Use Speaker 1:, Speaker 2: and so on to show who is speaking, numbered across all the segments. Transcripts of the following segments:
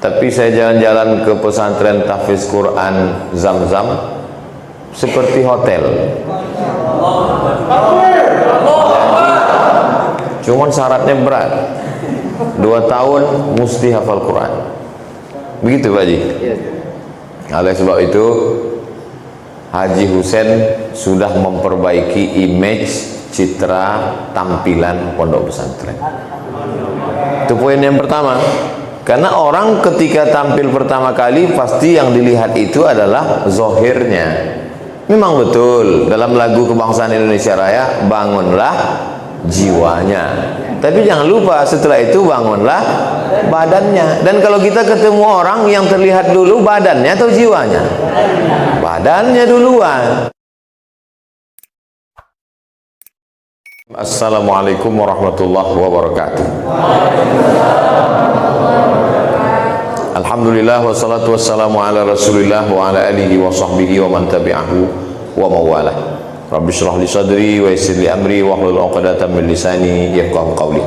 Speaker 1: Tapi saya jalan-jalan ke pesantren tahfiz Quran Zam-Zam seperti hotel. Cuman syaratnya berat. 2 tahun mesti hafal Quran. Begitu Pak Haji? Oleh sebab itu Haji Husain sudah memperbaiki image, citra, tampilan pondok pesantren. Itu poin yang pertama. Karena orang ketika tampil pertama kali pasti yang dilihat itu adalah zohirnya. Memang betul dalam lagu kebangsaan Indonesia Raya, bangunlah jiwanya. Tapi jangan lupa setelah itu bangunlah badannya. Dan kalau kita ketemu orang yang terlihat dulu badannya atau jiwanya? Badannya duluan. Assalamualaikum warahmatullahi wabarakatuh. Alhamdulillah wassalatu wassalamu ala rasulillah wa ala alihi wa sahbihi wa man tabi'ahu wa mawalah. Rabbi syrah li sadri wa yassir li amri wa hlul 'uqdatam min lisani yafqahu qawli.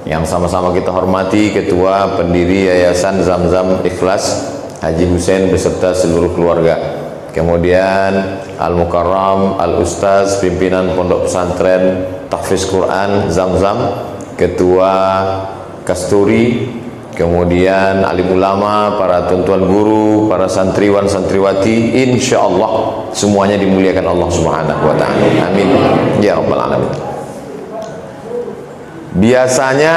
Speaker 1: Yang sama-sama kita hormati Ketua Pendiri Yayasan Zam-Zam Ikhlas Haji Husain beserta seluruh keluarga. Kemudian Al-Mukarram Al-Ustaz Pimpinan Pondok Pesantren Tahfiz Quran Zam-Zam, Ketua Kasturi, kemudian alim ulama, para tuan-tuan guru, para santriwan santriwati, insyaallah semuanya dimuliakan Allah Subhanahu wa taala. Amin ya rabbal alamin. Biasanya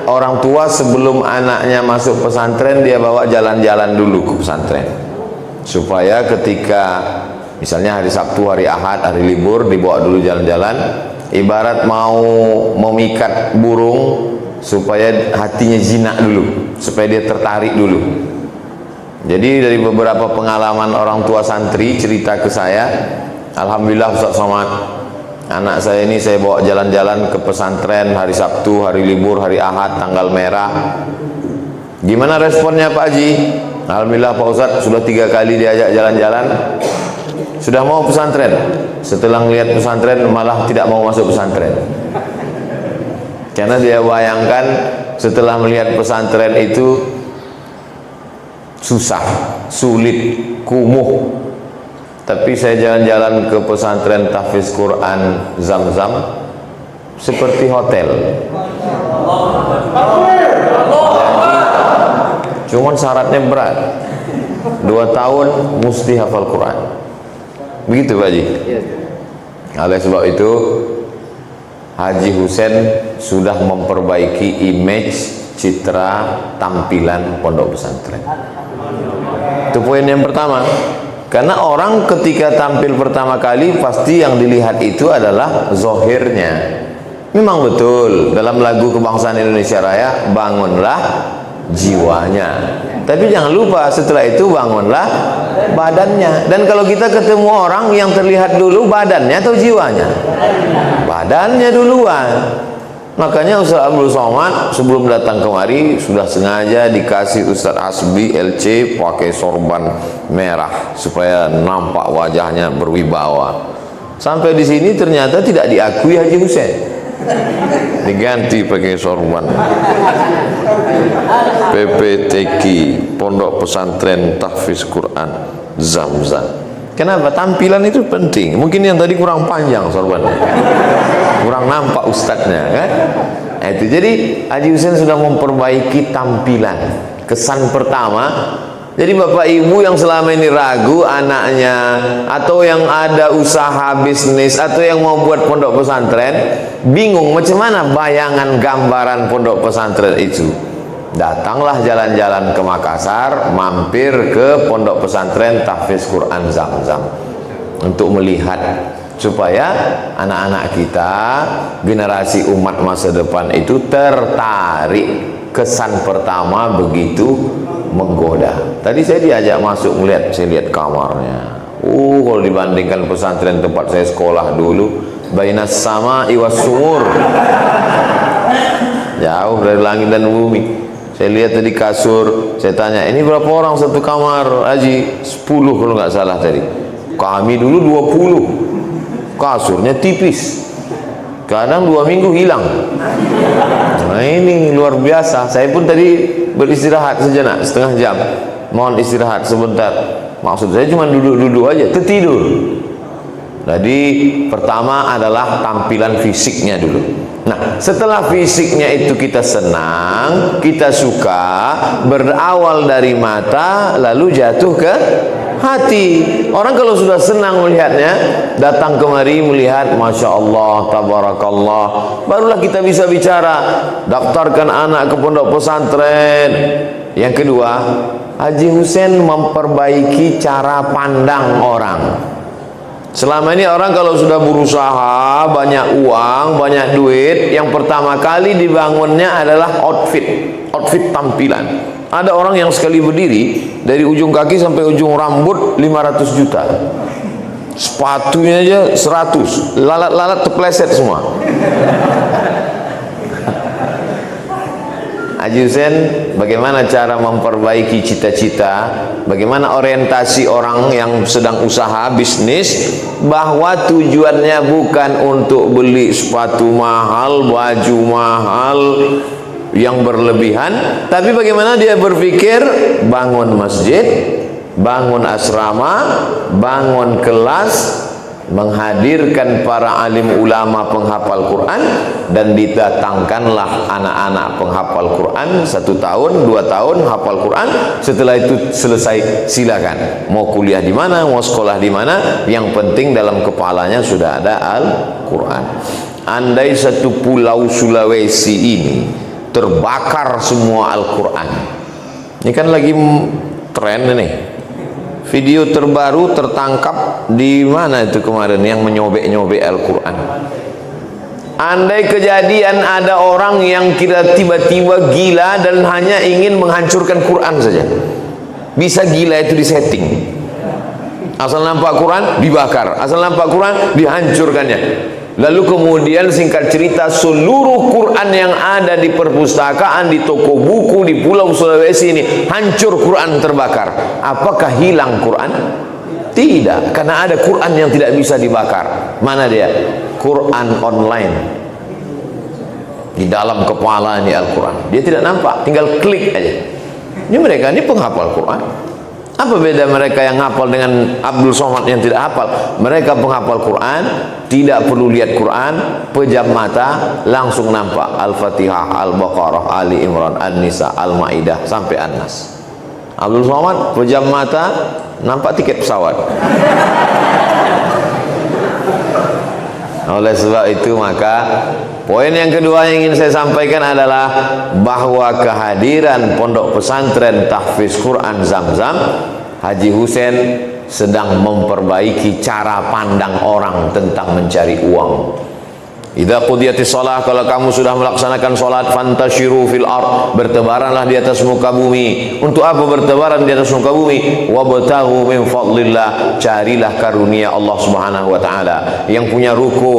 Speaker 1: orang tua sebelum anaknya masuk pesantren dia bawa jalan-jalan dulu ke pesantren. Supaya ketika misalnya hari Sabtu, hari Ahad, hari libur dibawa dulu jalan-jalan, ibarat mau memikat burung supaya hatinya jinak dulu, supaya dia tertarik dulu. Jadi dari beberapa pengalaman orang tua santri cerita ke saya, alhamdulillah Ustaz Somad, anak saya ini saya bawa jalan-jalan ke pesantren hari Sabtu, hari libur, hari Ahad, tanggal merah. Gimana responnya Pak Haji? Alhamdulillah Pak Ustaz, sudah 3 kali diajak jalan-jalan, sudah mau pesantren. Setelah melihat pesantren malah tidak mau masuk pesantren. Karena dia bayangkan setelah melihat pesantren itu susah, sulit, kumuh. Tapi saya jalan-jalan ke pesantren tahfiz Quran Zam-Zam seperti hotel. Cuman syaratnya berat. 2 tahun mesti hafal Quran. Begitu Pak Haji? Oleh sebab itu Haji Husain sudah memperbaiki image, citra, tampilan pondok pesantren. Itu poin yang pertama. Karena orang ketika tampil pertama kali pasti yang dilihat itu adalah zohirnya. Memang betul dalam lagu kebangsaan Indonesia Raya, bangunlah jiwanya. Tapi jangan lupa setelah itu bangunlah badannya. Dan kalau kita ketemu orang yang terlihat dulu badannya atau jiwanya? Badannya duluan. Makanya Ustaz Abdul Somad sebelum datang kemari sudah sengaja dikasih Ustaz Hasbi LC pakai sorban merah supaya nampak wajahnya berwibawa. Sampai di sini ternyata tidak diakui Haji Husain. Diganti pakai sorban PPTQ, Pondok Pesantren Tahfiz Quran Zam-Zam. Kenapa? Tampilan itu penting. Mungkin yang tadi kurang panjang sorbannya, kurang nampak ustadznya kan? Itu jadi Haji Husain sudah memperbaiki tampilan. Kesan pertama, jadi bapak ibu yang selama ini ragu anaknya, atau yang ada usaha bisnis, atau yang mau buat pondok pesantren, bingung macam mana bayangan gambaran pondok pesantren itu. Datanglah jalan-jalan ke Makassar, mampir ke pondok pesantren Tahfiz Quran Zam-Zam untuk melihat, supaya anak-anak kita, generasi umat masa depan itu tertarik. Kesan pertama begitu menggoda. Tadi saya diajak masuk melihat, saya lihat kamarnya. Kalau dibandingkan pesantren tempat saya sekolah dulu, bainas sama iwas sumur, jauh dari langit dan bumi. Saya lihat tadi kasur, saya tanya, ini berapa orang satu kamar Haji? 10 kalau nggak salah tadi. Kami dulu 20. Kasurnya tipis, kadang 2 minggu hilang. Nah ini luar biasa. Saya pun tadi beristirahat sejenak, setengah jam. Mohon istirahat sebentar. Maksud saya cuma duduk-duduk aja, tertidur. Jadi pertama adalah tampilan fisiknya dulu. Nah, setelah fisiknya itu kita senang, kita suka, berawal dari mata lalu jatuh ke hati. Orang kalau sudah senang melihatnya, datang kemari melihat, Masya Allah, Tabarakallah, barulah kita bisa bicara, daftarkan anak ke pondok pesantren. Yang kedua, Haji Hussein memperbaiki cara pandang orang. Selama ini orang kalau sudah berusaha, banyak uang, banyak duit, yang pertama kali dibangunnya adalah outfit tampilan. Ada orang yang sekali berdiri dari ujung kaki sampai ujung rambut 500 juta. Sepatunya aja 100, lalat-lalat terpleset semua. Haji Hussein bagaimana cara memperbaiki cita-cita, bagaimana orientasi orang yang sedang usaha bisnis, bahwa tujuannya bukan untuk beli sepatu mahal, baju mahal yang berlebihan, tapi bagaimana dia berpikir bangun masjid, bangun asrama, bangun kelas, menghadirkan para alim ulama penghafal Quran, dan didatangkanlah anak-anak penghafal Quran 1 tahun, 2 tahun hafal Quran. Setelah itu selesai, silakan mau kuliah di mana, mau sekolah di mana, yang penting dalam kepalanya sudah ada Al-Quran. Andai satu pulau Sulawesi ini terbakar semua Al-Quran, ini kan lagi tren nih. Video terbaru tertangkap di mana itu kemarin yang menyobek-nyobek Al-Quran. Andai kejadian ada orang yang kira tiba-tiba gila dan hanya ingin menghancurkan Quran saja, bisa gila itu disetting. Asal nampak Quran dibakar, asal nampak Quran dihancurkannya. Lalu kemudian singkat cerita, seluruh Quran yang ada di perpustakaan, di toko buku di Pulau Sulawesi ini hancur, Quran terbakar. Apakah hilang Quran? Tidak, karena ada Quran yang tidak bisa dibakar. Mana dia? Quran online. Di dalam kepala ini Al-Quran. Dia tidak nampak, tinggal klik aja. Ini mereka ini penghafal Quran. Apa beda mereka yang hafal dengan Abdul Somad yang tidak hafal? Mereka penghafal Quran, tidak perlu lihat Quran, pejam mata langsung nampak Al-Fatihah, Al-Baqarah, Ali Imran, An-Nisa, Al-Maidah sampai An-Nas. Abdul Somad pejam mata nampak tiket pesawat. Oleh sebab itu maka poin yang kedua yang ingin saya sampaikan adalah bahwa kehadiran pondok pesantren tahfiz Quran Zam-Zam, Haji Hussein sedang memperbaiki cara pandang orang tentang mencari uang. Idza qudiyatis shalah, kalau kamu sudah melaksanakan salat, fantashiru fil ard, bertebaranlah di atas muka bumi. Untuk apa bertebaran di atas muka bumi? Wabtaghu min fadlillah, carilah karunia Allah Subhanahu wa taala. Yang punya ruko,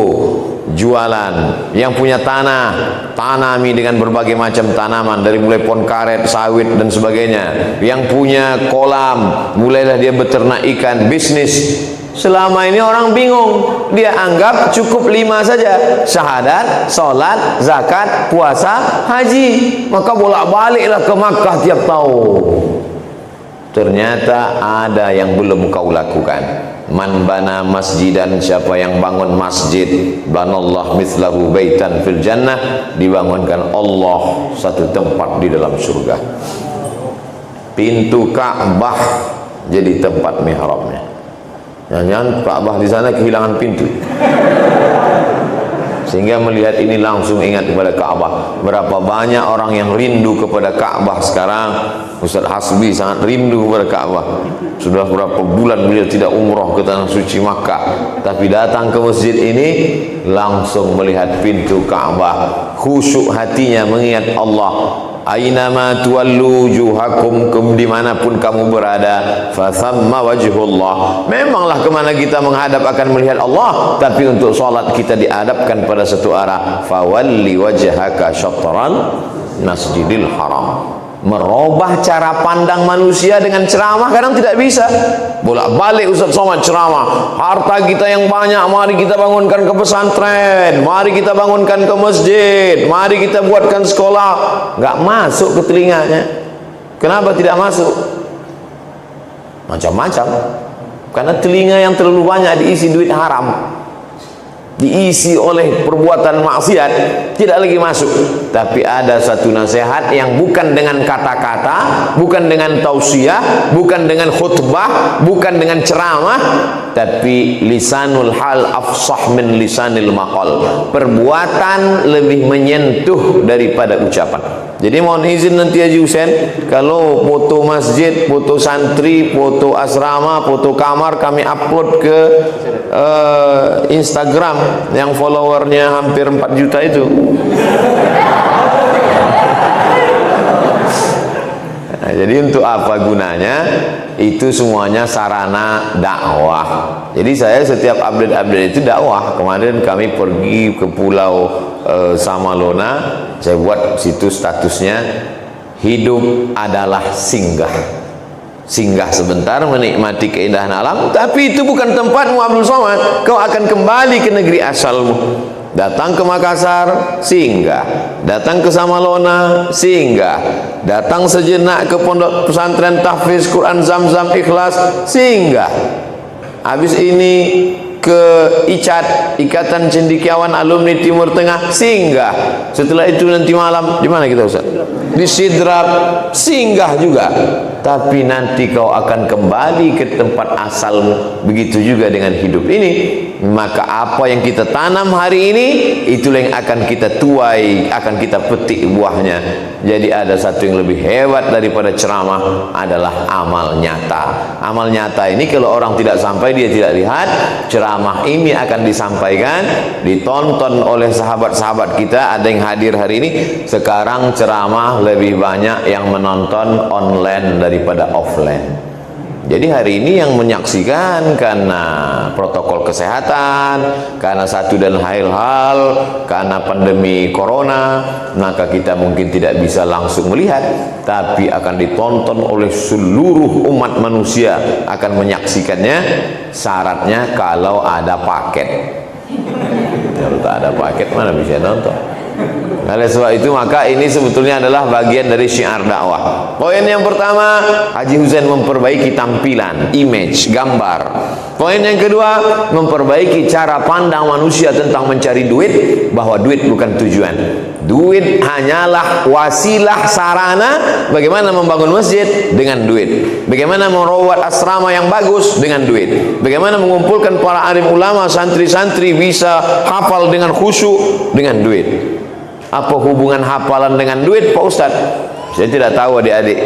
Speaker 1: jualan, yang punya tanah, tanami dengan berbagai macam tanaman, dari mulai pohon karet, sawit dan sebagainya. Yang punya kolam, mulailah dia beternak ikan, bisnis. Selama ini orang bingung, dia anggap cukup 5 saja, syahadat, sholat, zakat, puasa, haji, maka bolak-baliklah ke Makkah tiap tahun. Ternyata ada yang belum kau lakukan. Man bana masjidan, siapa yang bangun masjid, banallah mithlahu baitan fil jannah, dibangunkan Allah satu tempat di dalam surga. Pintu Ka'bah jadi tempat mihrabnya. Jangan Ka'bah di sana kehilangan pintu, sehingga melihat ini langsung ingat kepada Ka'bah. Berapa banyak orang yang rindu kepada Ka'bah sekarang. Ustaz Hasbi sangat rindu kepada Ka'bah. Sudah berapa bulan beliau tidak umroh ke tanah suci Makkah, tapi datang ke masjid ini langsung melihat pintu Ka'bah, khusyuk hatinya mengingat Allah. Ainama tuwallu wujuhakum, dimanapun kamu berada, fathamma wajhullah. Memanglah kemana kita menghadap akan melihat Allah, tapi untuk sholat kita dihadapkan pada satu arah. Fawalli wajhaka syatral masjidil haram. merubah cara pandang manusia dengan ceramah kadang tidak bisa. Bolak-balik Ustaz Somad ceramah, harta kita yang banyak mari kita bangunkan ke pesantren, mari kita bangunkan ke masjid, mari kita buatkan sekolah. Nggak masuk ke telinganya. Kenapa tidak masuk? Macam-macam. Karena telinga yang terlalu banyak diisi duit haram, diisi oleh perbuatan maksiat, tidak lagi masuk. Tapi ada satu nasihat yang bukan dengan kata-kata, bukan dengan tausiah, bukan dengan khutbah, bukan dengan ceramah, tapi lisanul hal afsah min lisanil maqal. Perbuatan lebih menyentuh daripada ucapan. Jadi mohon izin nanti Haji Husain, kalau foto masjid, foto santri, foto asrama, foto kamar kami upload ke Instagram yang followernya hampir 4 juta itu. Nah, jadi untuk apa gunanya? Itu semuanya sarana dakwah. Jadi saya setiap update-update itu dakwah. Kemarin kami pergi ke pulau Samalona, saya buat situ statusnya hidup adalah singgah. Singgah sebentar menikmati keindahan alam, tapi itu bukan tempatmu Abdul Somad. Kau akan kembali ke negeri asalmu. Datang ke Makassar, singgah. Datang ke Samalona, singgah. Datang sejenak ke pondok pesantren tahfiz Quran Zam-Zam Ikhlas, singgah. Habis ini ke ICAT, Ikatan Cendekiawan Alumni Timur Tengah, singgah. Setelah itu nanti malam di mana kita Ustaz? Di Sidrap, singgah juga. Tapi nanti kau akan kembali ke tempat asalmu. Begitu juga dengan hidup ini. Maka apa yang kita tanam hari ini, itulah yang akan kita tuai, akan kita petik buahnya. Jadi ada satu yang lebih hebat daripada ceramah, adalah amal nyata. Amal nyata ini kalau orang tidak sampai, dia tidak lihat. Ceramah ini akan disampaikan, ditonton oleh sahabat-sahabat kita. Ada yang hadir hari ini. Sekarang ceramah lebih banyak yang menonton online daripada offline. Jadi hari ini yang menyaksikan karena protokol kesehatan, karena satu dan lain hal, karena pandemi corona, maka kita mungkin tidak bisa langsung melihat, tapi akan ditonton oleh seluruh umat manusia, akan menyaksikannya. Syaratnya kalau ada paket. Kalau tak ada paket mana bisa nonton? Oleh sebab itu maka ini sebetulnya adalah bagian dari syiar dakwah. Poin yang pertama, Haji Husain memperbaiki tampilan, image, gambar. Poin yang kedua, memperbaiki cara pandang manusia tentang mencari duit, bahwa duit bukan tujuan. Duit hanyalah wasilah, sarana. Bagaimana membangun masjid? Dengan duit. Bagaimana merawat asrama yang bagus? Dengan duit. Bagaimana mengumpulkan para alim ulama, santri-santri bisa hafal dengan khusyuk? Dengan duit. Apa hubungan hafalan dengan duit Pak Ustaz? Saya tidak tahu adik-adik,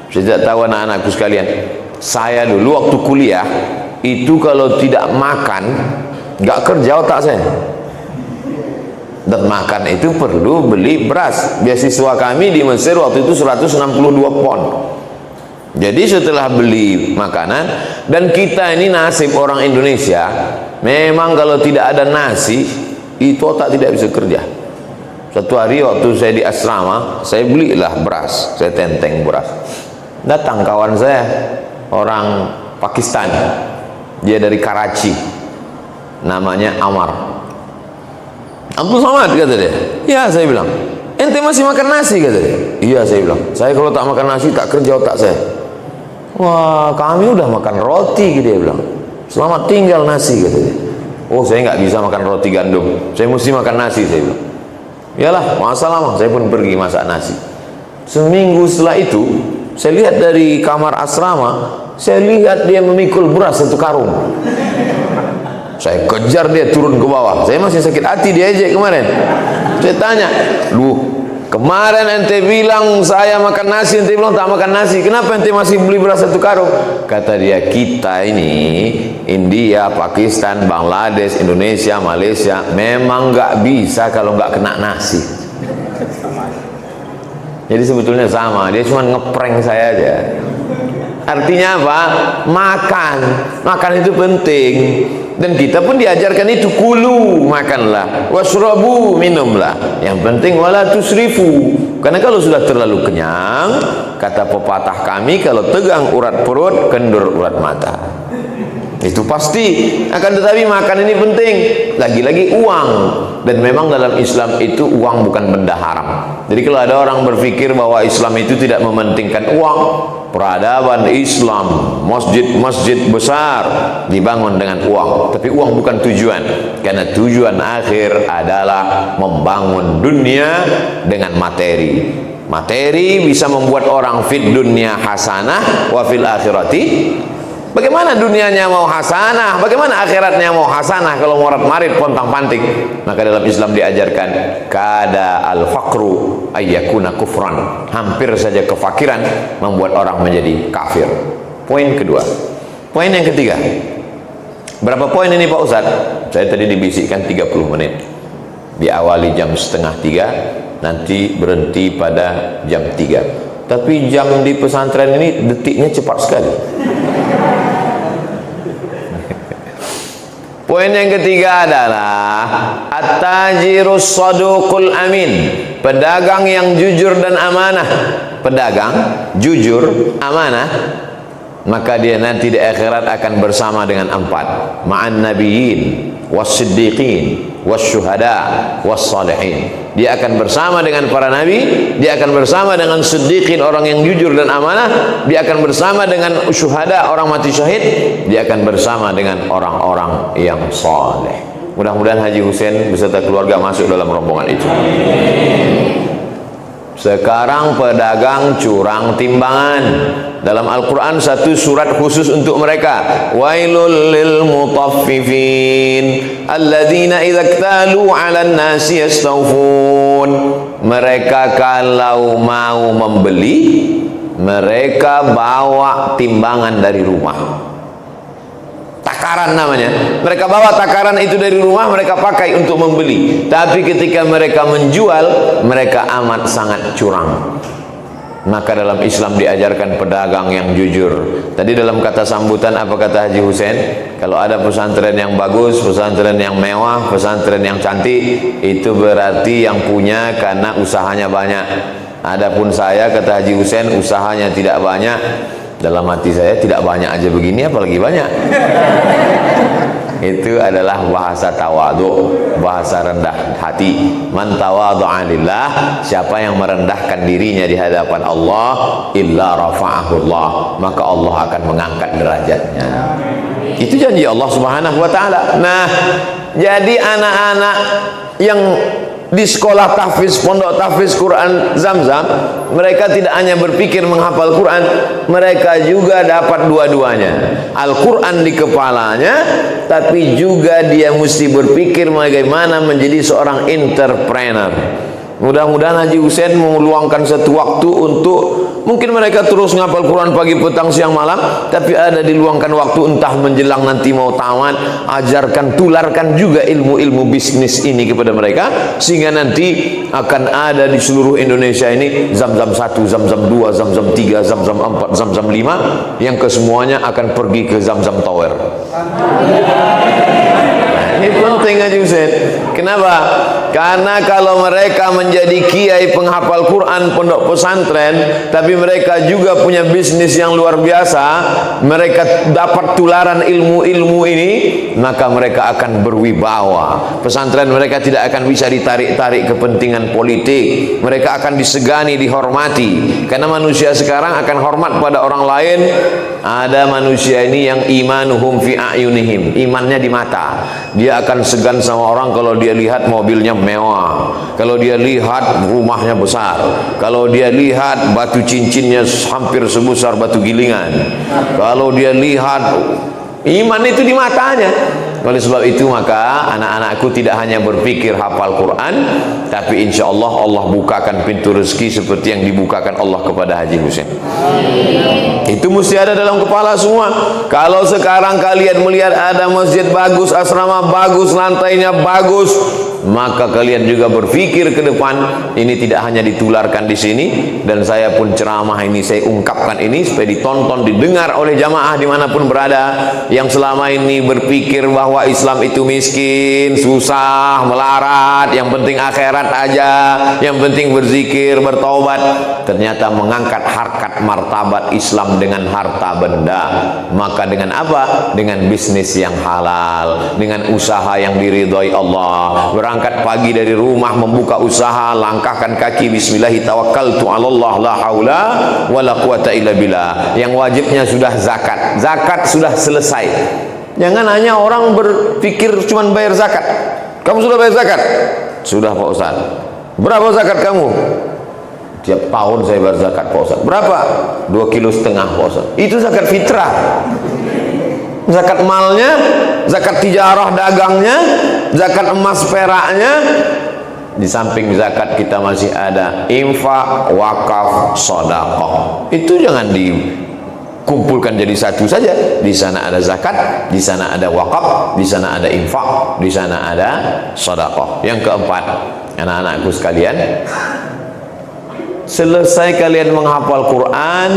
Speaker 1: saya tidak tahu anak-anakku sekalian. Saya dulu waktu kuliah itu kalau tidak makan nggak kerja otak saya. Dan makan itu perlu beli beras. Beasiswa kami di Mesir waktu itu 162 pon. Jadi setelah beli makanan, dan kita ini nasib orang Indonesia, memang kalau tidak ada nasi itu otak tidak bisa kerja. Satu hari waktu saya di asrama, saya belilah beras, saya tenteng beras. Datang kawan saya, orang Pakistan, dia dari Karachi, namanya Amar. Abdul Somad, kata dia. Ya, saya bilang, ente masih makan nasi, kata dia. Iya, saya bilang, saya kalau tak makan nasi tak kerja otak saya. Wah, kami udah makan roti, dia bilang. Selamat tinggal nasi, kata dia. Oh, saya nggak bisa makan roti gandum, saya mesti makan nasi, saya bilang. Yalah, masalah, saya pun pergi masak nasi. Seminggu setelah itu, saya lihat dari kamar asrama, saya lihat dia memikul beras 1 karung. Saya kejar dia turun ke bawah. Saya masih sakit hati diejek kemarin. Saya tanya, kemarin ente bilang saya makan nasi, ente bilang tak makan nasi. Kenapa ente masih beli beras 1 karung? Kata dia, kita ini India, Pakistan, Bangladesh, Indonesia, Malaysia memang nggak bisa kalau nggak kena nasi. Jadi sebetulnya sama, dia cuma ngeprank saya aja. Artinya apa? Makan itu penting. Dan kita pun diajarkan itu, kulu, makanlah, wasrabu, minumlah. Yang penting wala tusrifu, Karena kalau sudah terlalu kenyang, kata pepatah kami, kalau tegang urat perut, kendur urat mata. Itu pasti. Akan tetapi makan ini penting. Lagi-lagi uang. Dan memang dalam Islam itu uang bukan benda haram. Jadi kalau ada orang berpikir bahwa Islam itu tidak mementingkan uang, peradaban Islam, masjid-masjid besar dibangun dengan uang. Tapi uang bukan tujuan. Karena tujuan akhir adalah membangun dunia dengan materi. Materi bisa membuat orang fid dunya hasanah wa fil akhirati. Bagaimana dunianya mau hasanah, bagaimana akhiratnya mau hasanah kalau morat marit pontang panting? Maka dalam Islam diajarkan kada al faqru ayyakuna kufran. Hampir saja kefakiran membuat orang menjadi kafir. Poin kedua. Poin yang ketiga. Berapa poin ini Pak Ustadz? Saya tadi dibisikkan 30 menit. Diawali jam 2:30, nanti berhenti pada jam 3. Tapi jam di pesantren ini detiknya cepat sekali. Poin yang ketiga adalah at-tajirus saduqul amin, pedagang yang jujur dan amanah. Pedagang jujur, amanah, maka dia nanti di akhirat akan bersama dengan 4, ma'an nabiyyin was-siddiqin was-syuhada was-salihin. Dia akan bersama dengan para nabi, dia akan bersama dengan siddiqin, orang yang jujur dan amanah, dia akan bersama dengan syuhada, orang mati syahid, dia akan bersama dengan orang-orang yang saleh. Mudah-mudahan Haji Hussein beserta keluarga masuk dalam rombongan itu. Sekarang pedagang curang timbangan. Dalam Al-Quran satu surat khusus untuk mereka. Wailul lil mutaffifin alladzina idza iktalu 'alan nasi yastawfun. Mereka kalau mau membeli, mereka bawa timbangan dari rumah. Takaran namanya. Mereka bawa takaran itu dari rumah, mereka pakai untuk membeli. Tapi ketika mereka menjual, mereka amat sangat curang. Maka dalam Islam diajarkan pedagang yang jujur. Tadi dalam kata sambutan apa kata Haji Hussein? Kalau ada pesantren yang bagus, pesantren yang mewah, pesantren yang cantik, itu berarti yang punya karena usahanya banyak. Adapun saya, kata Haji Hussein, usahanya tidak banyak. Dalam hati saya, tidak banyak aja begini apalagi banyak. Itu adalah bahasa tawadhu, bahasa rendah hati. Man tawadhu'a lillah, siapa yang merendahkan dirinya di hadapan Allah, illa rafa'ahu Allah, maka Allah akan mengangkat derajatnya. Itu janji Allah Subhanahu wa taala. Nah, jadi anak-anak yang di sekolah tahfiz, pondok tahfiz Quran Zamzam, mereka tidak hanya berpikir menghafal Quran, mereka juga dapat dua-duanya. Al-Quran di kepalanya, tapi juga dia mesti berpikir bagaimana menjadi seorang entrepreneur. Mudah-mudahan Haji Hussein meluangkan satu waktu untuk, mungkin mereka terus ngapal Quran pagi, petang, siang, malam, tapi ada diluangkan waktu entah menjelang nanti mau tamat, ajarkan, tularkan juga ilmu-ilmu bisnis ini kepada mereka, sehingga nanti akan ada di seluruh Indonesia ini Zamzam 1, Zamzam 2, Zamzam 3, Zamzam 4, Zamzam 5, yang kesemuanya akan pergi ke Zamzam Tower. Ini penting Haji Hussein. Kenapa? Karena kalau mereka menjadi kiai penghafal Quran pondok pesantren, tapi mereka juga punya bisnis yang luar biasa, mereka dapat tularan ilmu-ilmu ini, maka mereka akan berwibawa. Pesantren mereka tidak akan bisa ditarik-tarik kepentingan politik. Mereka akan disegani, dihormati. Karena manusia sekarang akan hormat pada orang lain. Ada manusia ini yang imanuhum fi a'yunihim, imannya di mata. Dia akan segan sama orang kalau dia lihat mobilnya mewah, kalau dia lihat rumahnya besar, kalau dia lihat batu cincinnya hampir sebesar batu gilingan, kalau dia lihat, iman itu di matanya. Oleh sebab itu maka anak-anakku tidak hanya berpikir hafal Quran, tapi insya Allah Allah bukakan pintu rezeki seperti yang dibukakan Allah kepada Haji Hussein. Itu mesti ada dalam kepala semua. Kalau sekarang kalian melihat ada masjid bagus, asrama bagus, lantainya bagus, maka kalian juga berpikir ke depan. Ini tidak hanya ditularkan di sini, dan saya pun ceramah ini saya ungkapkan ini supaya ditonton, didengar oleh jamaah dimanapun berada, yang selama ini berpikir bahwa Islam itu miskin, susah, melarat, yang penting akhirat aja, yang penting berzikir, bertaubat. Ternyata mengangkat harkat martabat Islam dengan harta benda. Maka dengan apa? Dengan bisnis yang halal, dengan usaha yang diridhai Allah. Berangkat pagi dari rumah membuka usaha, langkahkan kaki, bismillahi tawakkaltu 'alallah la haula wala quwata illa billah. Yang wajibnya sudah zakat. Zakat sudah selesai. Jangan hanya orang berpikir cuman bayar zakat. Kamu sudah bayar zakat? Sudah Pak Ustaz. Berapa zakat kamu? Tiap tahun saya bayar zakat Pak Ustaz. Berapa? 2,5 kilo Pak Ustaz. Itu zakat fitrah. Zakat malnya, zakat tijarah dagangnya, zakat emas peraknya. Di samping zakat kita masih ada infak, wakaf, sedekah. Itu jangan dikumpulkan jadi satu saja. Di sana ada zakat, di sana ada wakaf, di sana ada infak, di sana ada sedekah. Yang keempat, anak-anakku sekalian, selesai kalian menghafal Quran,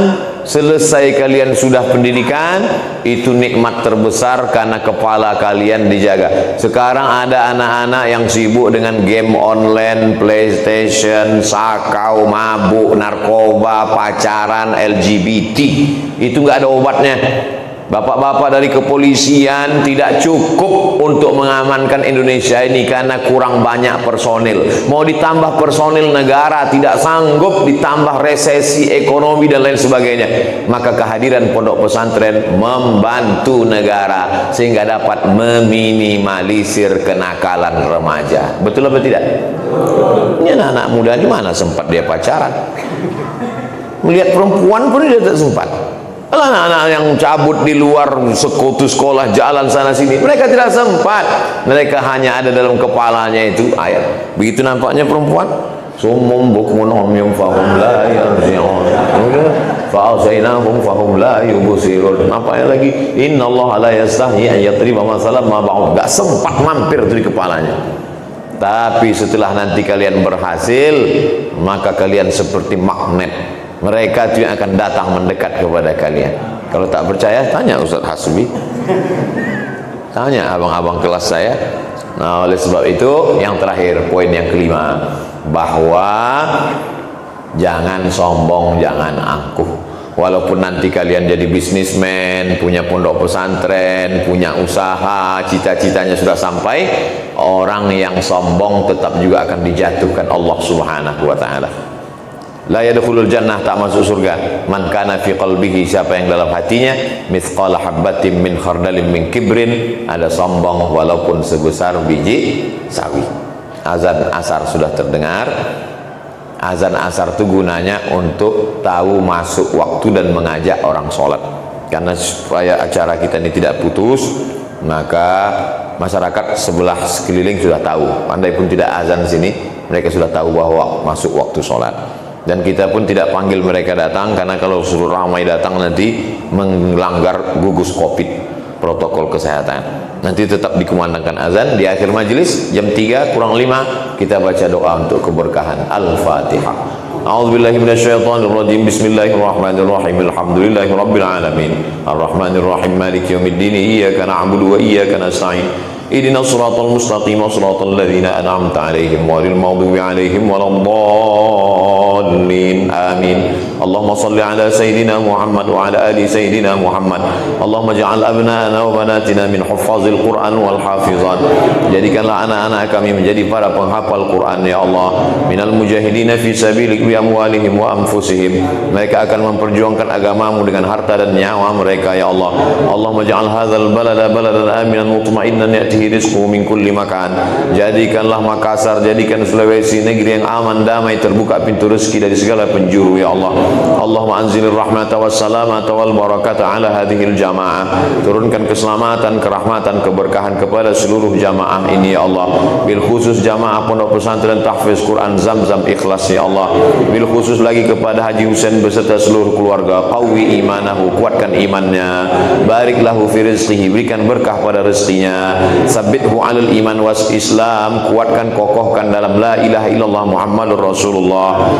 Speaker 1: selesai kalian sudah pendidikan, itu nikmat terbesar karena kepala kalian dijaga. Sekarang ada anak-anak yang sibuk dengan game online, PlayStation, sakau, mabuk, narkoba, pacaran, LGBT. Itu nggak ada obatnya. Bapak-bapak dari kepolisian tidak cukup untuk mengamankan Indonesia ini karena kurang banyak personil. Mau ditambah personil negara tidak sanggup, ditambah resesi ekonomi dan lain sebagainya. Maka kehadiran pondok pesantren membantu negara sehingga dapat meminimalisir kenakalan remaja. Betul apa tidak? Ini anak-anak muda di mana sempat dia pacaran? Melihat perempuan pun dia tak sempat. Anak-anak yang cabut di luar, sekutu sekolah, jalan sana sini, mereka tidak sempat. Mereka hanya ada dalam kepalanya itu ayat. Begitu nampaknya perempuan, summum bukmun umyum fahum la yarji'un, fa'asainahum fahum la yubsirun. Nampaknya lagi, innallaha la yastahi an yadriba masalan ma ba'ud. Enggak sempat mampir di kepalanya. Tapi setelah nanti kalian berhasil, maka kalian seperti magnet. Mereka itu yang akan datang mendekat kepada kalian. Kalau tak percaya, tanya Ustaz Hasbi, tanya abang-abang kelas saya. Nah, oleh sebab itu, yang terakhir, poin yang kelima, bahwa jangan sombong, jangan angkuh. Walaupun nanti kalian jadi bisnismen, punya pondok pesantren, punya usaha, cita-citanya sudah sampai, orang yang sombong tetap juga akan dijatuhkan Allah Subhanahu wa ta'ala. La yadkhulul jannah, tak masuk surga, man kana fi qalbihi, siapa yang dalam hatinya mithqala habbatin min khardalin min kibrin, ada sombong walaupun sebesar biji sawi. Azan asar sudah terdengar. Azan asar itu gunanya untuk tahu masuk waktu dan mengajak orang sholat. Karena supaya acara kita ini tidak putus, maka masyarakat sebelah sekeliling sudah tahu. Andai pun tidak azan sini, mereka sudah tahu bahwa masuk waktu sholat. Dan kita pun tidak panggil mereka datang, karena kalau suruh ramai datang nanti melanggar gugus COVID, protokol kesehatan. Nanti tetap dikumandangkan azan di akhir majelis jam 3 kurang 5 kita baca doa untuk keberkahan. Al-Fatihah. A'udzubillahi minasyaitonirrajim. Bismillahirrahmanirrahim. Alhamdulillahirabbil alamin. Arrahmanirrahim. Maliki yaumiddin. Iyyaka na'budu wa iyyaka nasta'in. Ihdinas siratal mustaqim, siratal ladzina an'amta 'alaihim ghairil maghdubi 'alaihim waladdallin. Amin. Allahumma shalli ala sayidina Muhammad wa ala ali sayidina Muhammad. Allahumma ij'al abna'ana wa banatina min huffazil Qur'an wal hafizat. Jadikanlah anak-anak kami menjadi para penghafal Quran ya Allah. Minal mujahidina fi sabilik bi amwalihim wa anfusihim. Mereka akan memperjuangkan agamamu dengan harta dan nyawa mereka ya Allah. Allahumma ij'al hadzal balada baladan aminan mutma'innan ya'tihi rizquhu min kulli makan. Jadikanlah Makassar, jadikan Sulawesi negeri yang aman, damai, terbuka pintu rezeki dari segala penjuru ya Allah. Allahumma anzilir rahmata was salamata wal barakata ala hadhil jamaah. Turunkan keselamatan, kerahmatan, keberkahan kepada seluruh jamaah ini ya Allah. Bil khusus jamaah Pondok Pesantren Tahfiz Quran Zamzam Ikhlas ya Allah. Bil khusus lagi kepada Haji Husain beserta seluruh keluarga, qawi imanahu, kuatkan imannya, barik lahu fi rizqihi, berikan berkah pada rezekinya, sabbithu alal iman was Islam, kuatkan kokohkan dalam la ilaha illallah Muhammadur Rasulullah,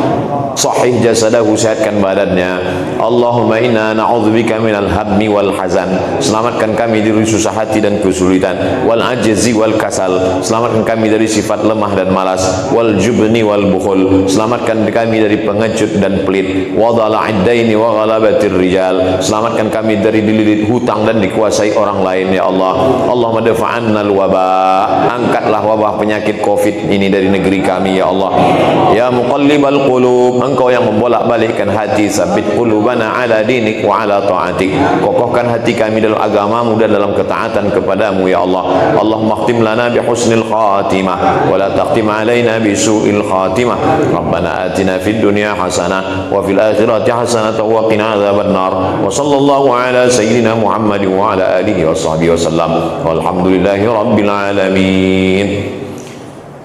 Speaker 1: sahih jasadahu, sehatkan badannya. Allahumma inna na'udzubika minal hammi wal hazan, selamatkan kami dari susah hati dan kesulitan, wal ajzi wal kasal, selamatkan kami dari sifat lemah dan malas, wal jubni wal bukhul, selamatkan kami dari pengecut dan pelit, wa dhala'iddaini wa ghalabatir rijal, selamatkan kami dari dililit hutang dan dikuasai orang lain ya Allah. Allahumma dafa'annal wabah, angkatlah wabah penyakit Covid ini dari negeri kami ya Allah. Ya muqallibal qulub, engkau yang membolak-balikkan hati, sabbit qulubana ala dinik wa ala ta'atik, kokohkan hati kami dalam agamamu dan dalam ketaatan kepadamu ya Allah. Allahumma khtim lana bi husnil khatimah wa la taqtim alaina bi su'il khatimah. Rabbana atina fid dunya hasanah wa fil akhirati hasanah wa qina adzabannar. Wa sallallahu ala sayyidina Muhammad wa ala alihi wa sahbihi wasallam. Walhamdulillahi rabbil alamin.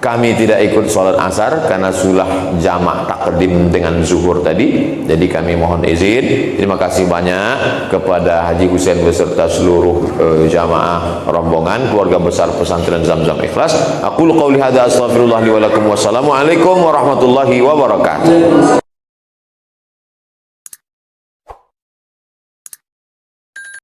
Speaker 1: Kami tidak ikut sholat asar karena sudah jamak takdim dengan zuhur tadi, jadi kami mohon izin. Terima kasih banyak kepada Haji Husain beserta seluruh jamaah rombongan keluarga besar pesantren Zamzam Ikhlas. Aqulu qouli hadza astaghfirullah li wa lakum, wassalamu alaikum warahmatullahi wabarakatuh.